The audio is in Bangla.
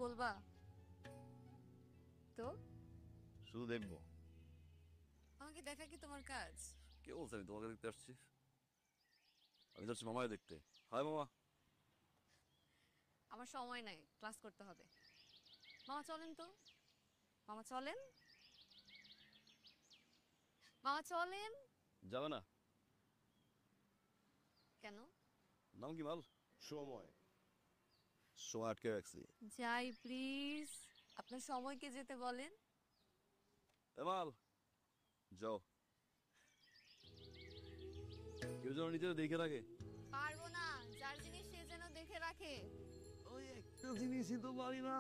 বলবা? তো শুধু দেখবো। আমাকে দেখা কি তোমার কাজ? কে বলছে আমি তোমাকে দেখতে আসছি? আমি যাচ্ছি মামাকে দেখতে। হাই মামা। আমার সময় নাই, ক্লাস করতে হবে। মামা চলেন তো, মামা চলেন, মামা চলেন। যাবে না? কেন? নাম কি মাল? সময়। সময় আটকে রাখছি। যাই প্লিজ, আপনার সময়কে যেতে বলেন। এ মাল, যাও। কেউ যেন নিজেরা দেখে রাখে। পারবো না, যার জিনিস সে যেন দেখে রাখে। ওই একটা জিনিসই তো পারি না।